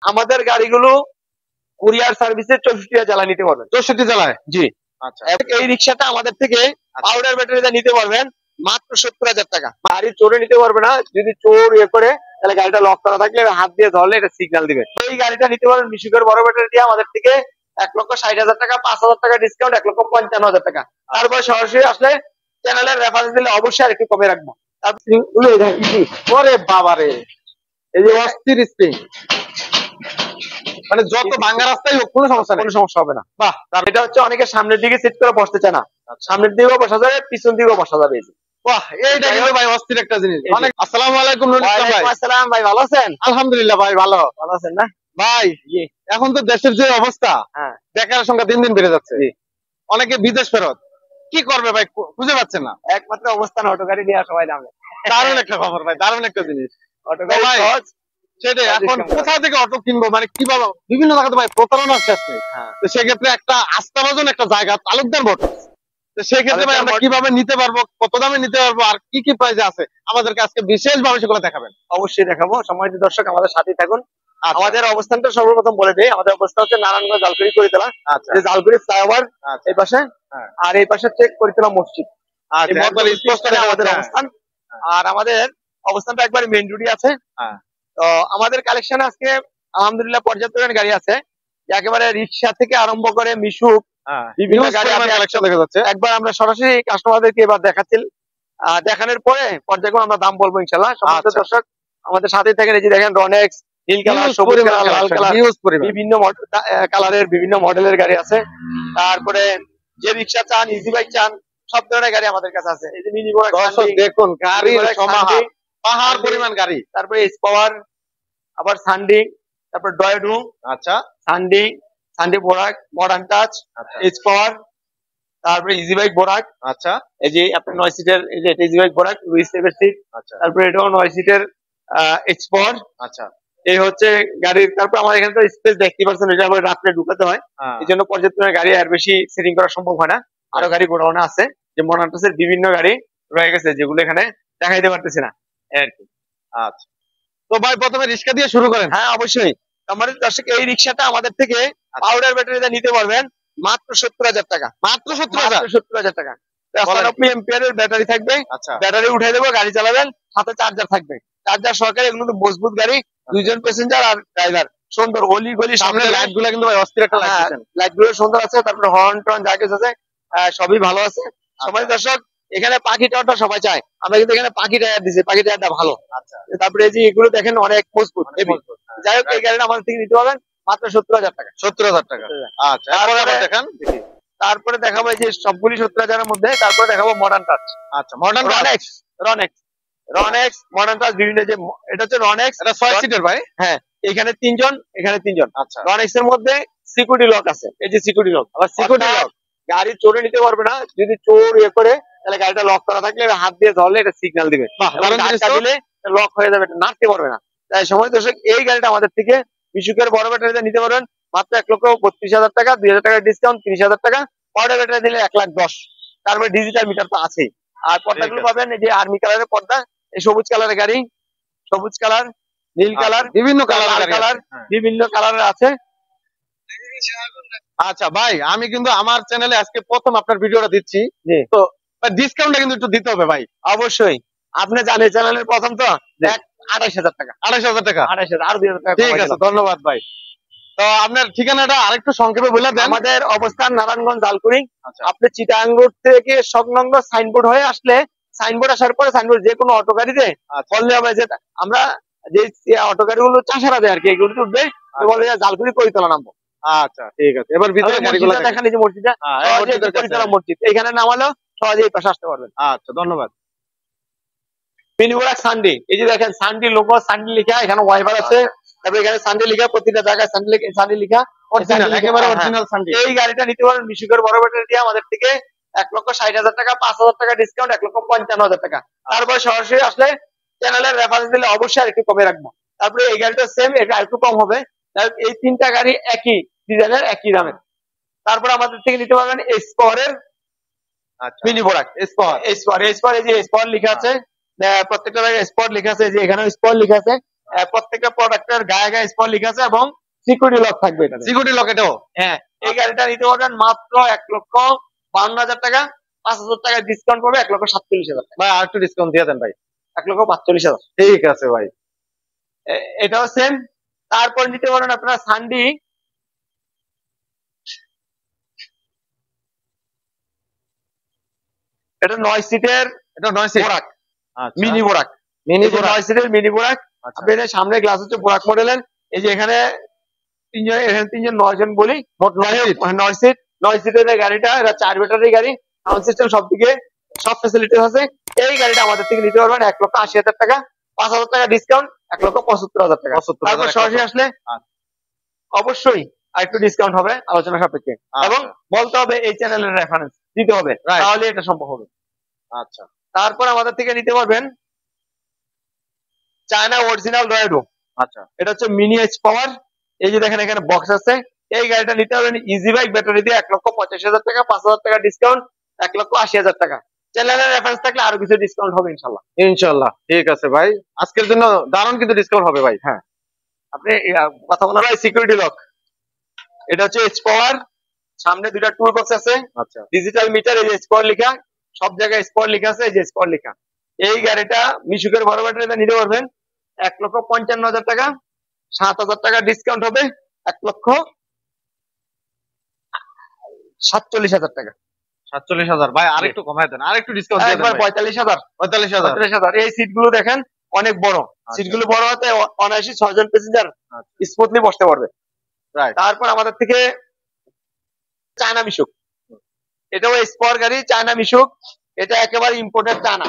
আমাদের গাড়িগুলো কুরিয়ার সার্ভিসে 64টা জেলা নিতে পারবেন। 64 জেলায়? জি। আচ্ছা। এই রিক্সাটা আমাদের থেকে পাউডার ব্যাটারিতে নিতে পারবেন মাত্র 70,000 টাকা। গাড়ি চোরে নিতে পারবে না, যদি চোর করে তাহলে গাড়িটা লক করা থাকলে হাত দিয়ে ধরলে এটা সিগন্যাল দিবে। এই গাড়িটা নিতে পারবেন মিশুকের বড় ব্যাটারি দিয়ে আমাদের থেকে 1,60,000 টাকা, 5,000 টাকা ডিসকাউন্ট, 1,55,000 টাকা। তারপর সরাসরি আসলে চ্যানেলের রেফারেন্স দিলে অবশ্যই আর একটু কমে রাখবো। ওরে বাবারে, এই যে অস্থির স্প্রিং, মানে যত ভাঙা রাস্তায় হোক কোনো সমস্যা নেই, কোনো সমস্যা হবে না। বাহ। এটা হচ্ছে অনেকে সামনের দিকে সিট করে বসতে চায় না, সামনের দিকেও বসা যাবে, পিছন দিকেও বসা যাবে। বাহ, এইটা কিন্তু ভাই অস্থির একটা জিনিস। অনেক আসসালামু আলাইকুম নুরুল ইসলাম ভাই। আসসালাম ভাই, ভালো আছেন? আলহামদুলিল্লাহ ভাই, ভালো। ভালো আছেন না ভাই? এখন তো দেশের যে অবস্থা, বেকারের সংখ্যা দিন দিন বেড়ে যাচ্ছে, অনেকে বিদেশ ফেরত, কি করবে ভাই খুঁজে পাচ্ছে না। একমাত্র অবস্থান অটো গাড়ি নিয়ে সবাই নামে। দারুণ একটা খবর ভাই, দারুণ একটা জিনিস। অটো গাড়ি সেটাই, এখন কোথা থেকে অটো কিনবো, মানে কিভাবে, বিভিন্ন জায়গাতে ভাই প্রতারণার শেষ নেই। তো সেক্ষেত্রে একটা আস্থাভাজন একটা জায়গা তালুকদার মোটরস, তো সেক্ষেত্রে ভাই আমরা কিভাবে নিতে পারবো, কত দামে নিতে পারবো, আর কি কি প্রাইসে আছে, আমাদেরকে আজকে বিশেষ ভাবে সেগুলো দেখাবেন। অবশ্যই দেখাবো, সম্মানিত দর্শক আমাদের সাথেই থাকুন। আমাদের অবস্থানটা সর্বপ্রথম বলে দেই, আমাদের অবস্থান হচ্ছে নারায়ণগঞ্জ জালকুড়ি করিতলা, যে জালকুড়ি ফ্লাইওভার এই পাশে, আর এই পাশে হচ্ছে করিতলা মসজিদ। আমাদের অবস্থান, আর আমাদের অবস্থানটা একবারে মেইন রোডই আছে। তো আমাদের কালেকশন আজকে আলহামদুলিল্লাহ পর্যাপ্ত গাড়ি আছে, একেবারে রিক্সা থেকে আরম্ভ করে মিশুক বিভিন্ন গাড়ি কালেকশন দেখা যাচ্ছে। একবার আমরা সরাসরি কাস্টমারদেরকে এবার দেখাচ্ছি, দেখানোর পরে পর্যায়ক্রমে আমরা দাম বলবো ইনশাআল্লাহ। সমস্ত দর্শক আমাদের সাথেই থাকেন। এই যে দেখেন রনেক্স, নীল কালার, সবুজ কালার, লাল কালার, বিভিন্ন কালারের বিভিন্ন মডেলের গাড়ি আছে। তারপরে যে রিক্সা চান, ইজি বাইক চান, সব ধরনের গাড়ি আমাদের কাছে আছে। এই যে মিনি বড় দেখুন, গাড়ির সমাহার, পাহাড় পরিমাণ গাড়ি। তারপরে এস পাওয়ার, আবার সান্ডিং, তারপর ডয়েডু, আচ্ছা, সান্ডিং, সান্ডি বোরাক, মডার্ন টাচ, এস পাওয়ার, তারপরে ইজি বাইক বোরাক। আচ্ছা, এই যে আপনার 9 সিটের, এই যে ইজি বাইক বোরাক, লুইস 7 সিট। আচ্ছা, তারপরে এটাও 9 সিটের এস পাওয়ার। আচ্ছা, এই হচ্ছে গাড়ির। তারপর আমাদের এখানে তো স্পেস দেখতে পাচ্ছেন, এটা আবার রাত্রে ঢুকাতে হয়, এই জন্য পর্যাপ্ত গাড়ি আর বেশি সেটিং করা সম্ভব হয় না। আরো গাড়ি গোডাউনে আছে, যে মডার্ন টাচের বিভিন্ন গাড়ি রয়ে গেছে, যেগুলো এখানে দেখাইতে পারতেছি না আর কি। আচ্ছা, তো ভাই প্রথমে রিক্সা দিয়ে শুরু করেন। হ্যাঁ অবশ্যই। আমাদের দর্শক এই রিক্সাটা আমাদের থেকে পাউডার ব্যাটারিতে নিতে পারবেন মাত্র 70,000 টাকা। মাত্র 70,000? 70,000 টাকা। 95 এম্পিয়ারের ব্যাটারি থাকবে, ব্যাটারি উঠে দেবো, গাড়ি চালাবেন, সাথে চার্জার থাকবে, চার্জার সহকারে। এগুলো মজবুত গাড়ি, দুইজন প্যাসেঞ্জার আর ড্রাইভার। সুন্দর অলি গলি, সামনে লাইট গুলো কিন্তু ভাই অস্থির একটা লাইট, লাইট গুলো সুন্দর আছে। তারপরে হর্ন টর্ন যা কিছু আছে সবই ভালো আছে। সবাই দর্শক এখানে পাখি টাওয়ারটা সবাই চায়, আমরা কিন্তু এখানে পাখি টায়ার দিছি, পাখি টায়ারটা ভালো। তারপরে এই যে এগুলো দেখেন অনেক মজবুত। যাই হোক, এই গাড়িটা আমাদের থেকে নিতে পারবেন মাত্র 70,000 টাকা। 70,000 টাকা। আচ্ছা, দেখেন, তারপরে দেখাবো এই যে সবগুলি 70,000 এর মধ্যে। তারপরে দেখাবো মডার্ন টাচ। আচ্ছা, মডার্ন রনেক্স, রনেক্স, রনেক্স মডার্ন টাচ বিভিন্ন, যে এটা হচ্ছে রনেক্স, এটা 6 সিটের ভাই। হ্যাঁ, এখানে 3 জন, এখানে 3 জন। আচ্ছা, রনেক্স এর মধ্যে সিকিউরিটি লক আছে, এই যে সিকিউরিটি লক। আবার সিকিউরিটি লক গাড়ি চোরে নিতে পারবে না, যদি চোর করে তাহলে গাড়িটা লক করা থাকলে হাত দিয়ে ধরলে এটা সিগন্যাল দিবে, দিলে লক হয়ে যাবে, এটা নাড়তে পারবে না। তাই সময় দর্শক এই গাড়িটা আমাদের থেকে মিশুকের বড় ব্যাটারিতে নিতে পারবেন মাত্র 1,32,000 টাকা, 2,000 টাকা ডিসকাউন্ট, 30,000 টাকা। পাউডার ব্যাটারি দিলে 1,10,000। তারপরে ডিজিটাল মিটার তো আছেই। আর পর্দাগুলো পাবেন এই যে আর্মি কালারের পর্দা, এই সবুজ কালারের গাড়ি, সবুজ কালার, নীল কালার, বিভিন্ন কালার, বিভিন্ন কালারের আছে। আচ্ছা ভাই, আমি কিন্তু আমার চ্যানেলে আজকে প্রথম আপনার ভিডিওটা দিচ্ছি, তো ডিসকাউন্টটা কিন্তু একটু দিতে হবে ভাই। অবশ্যই, আপনি জানেন চ্যানেলের প্রথম তো 28,000 টাকা। 28,000 টাকা? 28,000, আর 2,000 টাকা। ঠিক আছে, ধন্যবাদ ভাই। তো আপনার ঠিকানাটা আরেকটু সংক্ষেপে বলে দেন। আমাদের অবস্থান নারায়ণগঞ্জ জালকুড়ি। আপনি চিটাগাং রোড থেকে সংলগ্ন সাইনবোর্ড হয়ে আসলে, সাইনবোর্ড আসার পরে সাইনবোর্ড যে কোনো অটো গাড়িতে বললে হবে যে আমরা যে অটো গাড়িগুলো চাষারা দেয় আর কি, এগুলো উঠবে, বলে জালকুড়ি করিতলা নামবো। আচ্ছা, ঠিক আছে। এবার ভিতরে গাড়িগুলো দেখেন, এই যে মসজিদটা, করিতলা মসজিদ, এখানে নামালেও সহজে এই পাশে আসতে পারবেন। আচ্ছা, ধন্যবাদ। মিনি বোরাক সান্ডি, এই যে দেখেন সান্ডি লোগো, সান্ডি লেখা, এখানে ওয়াইপার আছে। তারপরে এখানে সান্ডি লেখা, প্রতিটা জায়গায় সান্ডি লেখা, একেবারে অরিজিনাল সান্ডি। এই গাড়িটা নিতে পারেন মিশুকের বড় ব্যাটারি দিয়ে আমাদের থেকে 1,60,000 টাকা, 5,000 টাকা ডিসকাউন্ট, 1,55,000 টাকা। তারপরে সরাসরি আসলে চ্যানেলের রেফারেন্স দিলে অবশ্যই আর একটু কমে রাখবো। তারপরে এই গাড়িটা সেম, এটা একটু কম হবে। এই 3টা গাড়ি একই ডিজাইনের, একই দামের। তারপরে আমাদের থেকে নিতে পারবেন এক্সপাওয়ারের মিনি বোরাক, এক্সপাওয়ার, এই যে এক্সপাওয়ার লেখা আছে, প্রত্যেকটা জায়গায় স্পট লেখা আছে, যে এখানে স্পট লেখা আছে। প্রত্যেকটা প্রোডাক্টের গায়ে গায়ে স্পট লেখা আছে এবং সিকিউরিটি লক থাকবে এটা। সিকিউরিটি লক এটাও? হ্যাঁ, এই গাড়িটা নিতে পারবেন মাত্র 1,52,000 টাকা, 5,000 টাকা ডিসকাউন্ট পাবে 1,47,000 টাকা। ভাই আর একটু ডিসকাউন্ট দিয়ে দেন ভাই। 1,42,000। ঠিক আছে ভাই। এটাও সেম। তারপর নিতে পারেন আপনারা সানডি, এটা 9 সিটের, এটা 9 সিট বোরাক, আচ্ছা মিনি বোরাক, মিনি এই যে 9 সিটের মিনি বোরাক। আচ্ছা আপনি এর সামনে গ্লাস হচ্ছে বোরাক মডেলের। এই যে এখানে তিনজন, এখানে তিনজন 9 জন বলি, মোট 9 সিট। 9 সিট, 9 সিটের গাড়িটা, এটা 4 ব্যাটারি গাড়ি, সাউন্ড সিস্টেম সব দিকে সব ফ্যাসিলিটিস আছে। এই গাড়িটা আমাদের থেকে নিতে পারবেন 1,80,000 টাকা, 5,000 টাকা ডিসকাউন্ট, 1,75,000 টাকা। 75,000 তারপর সরাসরি আসলে আচ্ছা। অবশ্যই আরেকটু ডিসকাউন্ট হবে আলোচনা সাপেক্ষে, এবং বলতে হবে এই চ্যানেলের রেফারেন্স দিতে হবে, Right. তাহলে এটা সম্ভব হবে। আচ্ছা তারপর আমাদের থেকে নিতে পারবেন চায়না অরিজিনাল ডয়েডো। আচ্ছা এটা হচ্ছে মিনি এইচ পাওয়ার। এই যে দেখেন এখানে বক্স আছে। এই গাড়িটা নিতে পারবেন ইজি বাইক ব্যাটারি দিয়ে 1,85,000 টাকা, 5,000 টাকা ডিসকাউন্ট, 1,80,000 টাকা। চ্যানেলের রেফারেন্স থাকলে আরো কিছু ডিসকাউন্ট হবে ইনশাল্লাহ। ইনশাআল্লাহ। ঠিক আছে ভাই, আজকের জন্য দারুণ কিন্তু ডিসকাউন্ট হবে ভাই। হ্যাঁ, আপনি কথা বলা ভাই, সিকিউরিটি লক, এটা হচ্ছে এইচ পাওয়ার, সামনে দুইটা টুল বক্স আছে, আচ্ছা ডিজিটাল মিটার, এই যে স্পট লেখা, সব জায়গায় স্পট লেখা আছে, এই যে স্পট লেখা। এই গাড়িটা মিশুকের বড় ব্যাটারিতে নিতে পারবেন 1,55,000 টাকা, 7,000 টাকা ডিসকাউন্ট হবে 1,47,000 টাকা। 47,000 ভাই, আরেকটু কমায় দেন, আরেকটু ডিসকাউন্ট দিয়ে দেন একবার ভাই। 45,000। 45,000 এই সিট গুলো দেখেন অনেক বড়, সিট গুলো বড় হতে অনায়াসী 6 জন প্যাসেঞ্জার স্মুথলি বসতে পারবে। রাইট। তারপর আমাদের থেকে চায়না মিশুক, এটাও স্পট গাড়ি, চায়না মিশুক, এটা একেবারে ইম্পোর্টেড চায়না।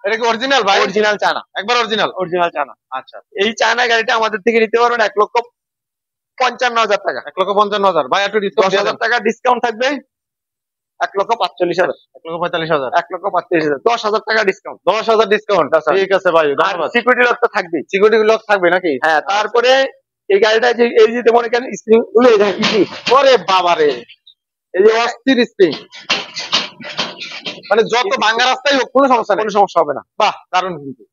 এটা কি অরিজিনাল ভাই? অরিজিনাল চায়না, একবার অরিজিনাল। Original China. আচ্ছা এই চায়না গাড়িটা আমাদের থেকে নিতে পারবেন 1,55,000 টাকা, 1,55,000 ভাই, একটু ডিসকাউন্ট দিয়ে দেন। 10,000 টাকা ডিসকাউন্ট থাকবে 1,45,000, 1,45,000, 1,35,000, 10,000 টাকা ডিসকাউন্ট। 10,000 ডিসকাউন্ট। ঠিক আছে ভাই, ধন্যবাদ। সিকিউরিটি লক তো থাকবেই। সিকিউরিটি লক থাকবে নাকি? হ্যাঁ, তারপরে এই গাড়িটা যে এই যে মনে করেন স্প্রিং গুলো ইজি, ওরে বাবারে, এই যে অস্থির স্প্রিং, মানে যত ভাঙা রাস্তায় হোক কোনো সমস্যা নেই। কোনো সমস্যা হবে না। বাহ, দারুণ কিন্তু।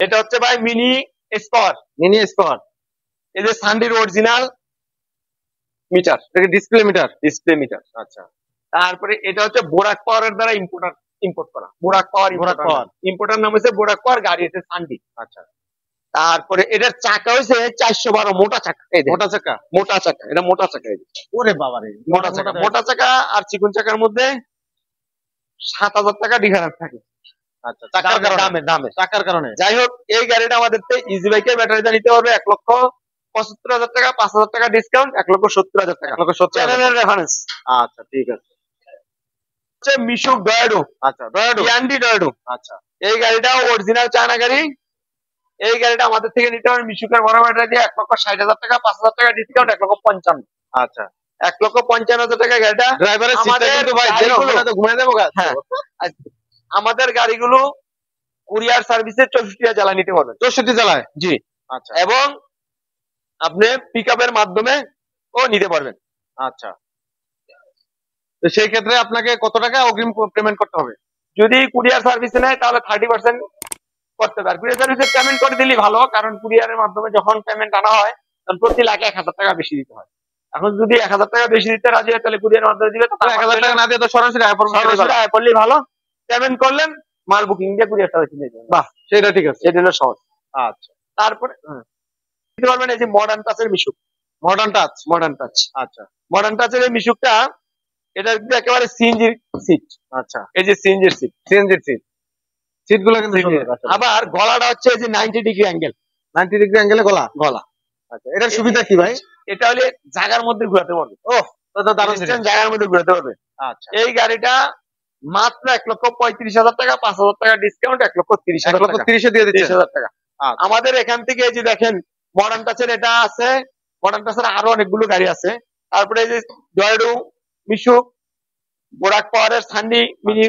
এটা হচ্ছে ভাই মিনি স্পার, মিনি স্পার, এই যে সানডির অরিজিনাল মিটার, এটা ডিসপ্লে মিটার। Display metre. আচ্ছা তারপরে এটা হচ্ছে বোরাক পাওয়ারের দ্বারা ইম্পোর্ট করা, বোরাক পাওয়ার। বোরাক পাওয়ার। ইম্পোর্টার নাম হচ্ছে বোরাক পাওয়ার, গাড়ি হচ্ছে সানডি। আচ্ছা, তারপরে এটার চাকা হচ্ছে 412 মোটা চাকা, এই দেখেন, মোটা চাকা। মোটা চাকা, এটা মোটা চাকা, এই যে ওরে বাবারে, মোটা চাকা। মোটা চাকা আর চিকন চাকার মধ্যে 7,000 টাকা ডিফারেন্স থাকে। আচ্ছা, চাকার কারণে, দামে। চাকার কারণে। যাই হোক, এই গাড়িটা আমাদের ইজি বাইকের ব্যাটারিটা নিতে পারবে 1,75,000 টাকা, 5,000 টাকা ডিসকাউন্ট, 1,70,000 টাকা। 1,70,000। চ্যানেলের রেফারেন্স আচ্ছা ঠিক আছে। হচ্ছে মিশুক ডয়েডো। আচ্ছা, ডয়েডো। ইয়ান্ডি ডয়েডো। আচ্ছা, এই গাড়িটা অরিজিনাল চায়না গাড়ি। এই গাড়িটা আমাদের থেকে নিতে পারবেন মিশুকের বড় ব্যাটারি দিয়ে 1,60,000 টাকা, 5,000 টাকা ডিসকাউন্ট, 1,55,000। আচ্ছা, 1,55,000 টাকা গাড়িটা। ড্রাইভারের সিটটা কিন্তু ভাই যেন ওখানে তো ঘুমিয়ে যাবো গা। হ্যাঁ, আমাদের গাড়িগুলো কুরিয়ার সার্ভিসে 64 জেলা নিতে পারবেন। 64 জেলায়? জি। আচ্ছা এবং আপনি পিকআপের মাধ্যমে ও নিতে পারবেন। আচ্ছা, তো সেই ক্ষেত্রে আপনাকে কত টাকা অগ্রিম পেমেন্ট করতে হবে? যদি কুরিয়ার সার্ভিসে নেয় তাহলে 30% করতে হবে। কুরিয়ার সার্ভিসে পেমেন্ট করে দিলে ভালো, কারণ কুরিয়ারের মাধ্যমে যখন পেমেন্ট আনা হয় তখন প্রতি লাখে 1,000 টাকা বেশি দিতে হয়। এখন যদি 1,000 টাকা বেশি দিতে রাজি হয় তাহলে কুরিয়ার মাধ্যমে দিবে, তো 1,000 টাকা না দিয়ে তো সরাসরি আয় করলেই ভালো। পেমেন্ট করলেন, মাল বুকিং দিয়ে কুরিয়ার সার্ভিস নিয়ে যাবেন। বাহ, সেটা ঠিক আছে, এটা হলো সহজ। আচ্ছা, তারপরে দিতে পারবেন এই যে মডার্ন টাচের মিশুক। Modern touch. মডার্ন টাচ, আচ্ছা মডার্ন টাচের এই মিশুকটা, এটা কিন্তু একেবারে সিএনজির সিট। আচ্ছা, এই যে সিএনজির সিট, সিএনজির সিট, সিট গুলো কিন্তু সুন্দর। আবার গলাটা হচ্ছে এই যে 90 ডিগ্রি অ্যাঙ্গেল, 90 ডিগ্রি অ্যাঙ্গেলে গলা। গলা। আচ্ছা, এটার সুবিধা কি ভাই? এটা হলে জায়গার মধ্যে ঘোরাতে পারবে। ও, তো দারুণ জিনিস। জায়গার মধ্যে ঘোরাতে পারবে। আচ্ছা, এই গাড়িটা মাত্র 1,35,000 টাকা, 5,000 টাকা ডিসকাউন্ট, 1,30,000 টাকা। 1,30,000 দিয়ে দিচ্ছেন? 30,000 টাকা। আচ্ছা। আমাদের এখান থেকে এই যে দেখেন মডার্ন টাচের এটা আছে, মডার্ন টাচের আরো অনেকগুলো গাড়ি আছে। তারপরে এই যে ডয়েডো, মিশুক, বোরাক পাওয়ারের সান্ডি মিনি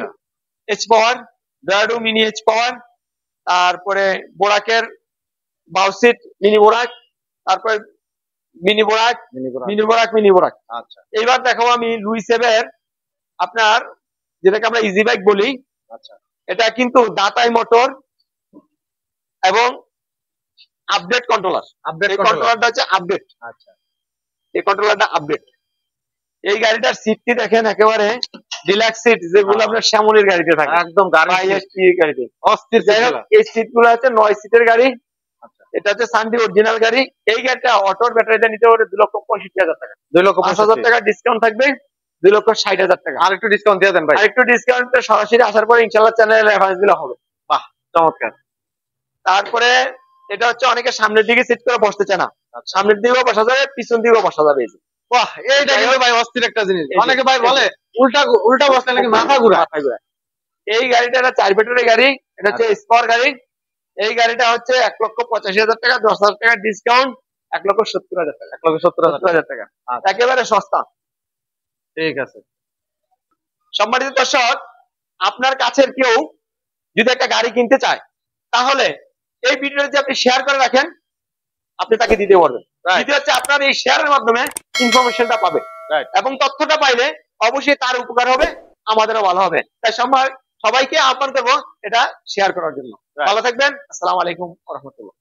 এইচ পাওয়ার, ডয়েডো মিনি এইচ পাওয়ার, তারপরে বোরাকের বাউসিট মিনি বোরাক, তারপরে মিনি বোরাক, মিনি বোরাক, মিনি বোরাক। আচ্ছা, এইবার দেখাবো আমি লুইসেভের, আপনার যেটাকে আমরা ইজি বাইক বলি। আচ্ছা, এটা কিন্তু দাতাই মোটর এবং আপডেট কন্ট্রোলার। আপডেট এই কন্ট্রোলারটা হচ্ছে আপডেট। আচ্ছা, এই কন্ট্রোলারটা আপডেট। এই গাড়িটার সিটটি দেখেন একেবারে ডিলাক্স সিট, যেগুলো আপনার শ্যামলির গাড়িতে থাকে, একদম গাড়ি গাড়িতে অস্থির। যাই হোক, এই সিট গুলো হচ্ছে 9 সিটের গাড়ি। এটা হচ্ছে সানডি অরিজিনাল গাড়ি। এই গাড়িটা অটোর ব্যাটারিতে নিতে পারে 2,65,000 টাকা। 2,65,000 টাকা ডিসকাউন্ট থাকবে, 2,60,000 টাকা। আর একটু ডিসকাউন্ট দিয়ে দেন ভাই। আর একটু ডিসকাউন্ট সরাসরি আসার পরে ইনশাআল্লাহ চ্যানেলে রেফারেন্স দিলে হবে। বাহ, চমৎকার। তারপরে এটা হচ্ছে অনেকে সামনের দিকে সিট করে বসতে চায় না, সামনের দিকেও বসা যাবে, পিছন দিকেও বসা যাবে। বাহ, এইটা কিন্তু ভাই অস্থির একটা জিনিস। অনেকে ভাই বলে উল্টা উল্টা বসলে নাকি মাথা ঘুরায়। এই গাড়িটা 4 ব্যাটারি গাড়ি, এটা হচ্ছে স্কোয়ার গাড়ি। এই গাড়িটা হচ্ছে 1,85,000 টাকা, 10,000 টাকা ডিসকাউন্ট, 1,70,000 টাকা। 1,70,000 টাকা, একেবারে সস্তা। ঠিক আছে। সম্মানিত দর্শক, আপনার কাছের কেউ যদি একটা গাড়ি কিনতে চায়, তাহলে এই ভিডিওটা যদি আপনি শেয়ার করে রাখেন, আপনি তাকে দিতে পারবেন। দ্বিতীয় হচ্ছে আপনার এই শেয়ারের মাধ্যমে ইনফরমেশনটা পাবে, এবং তথ্যটা পাইলে অবশ্যই তার উপকার হবে, আমাদেরও ভালো হবে। তাই সবাইকে আহ্বান করবো এটা শেয়ার করার জন্য। ভালো থাকবেন। আসসালামু আলাইকুম ওয়া রাহমাতুল্লাহ।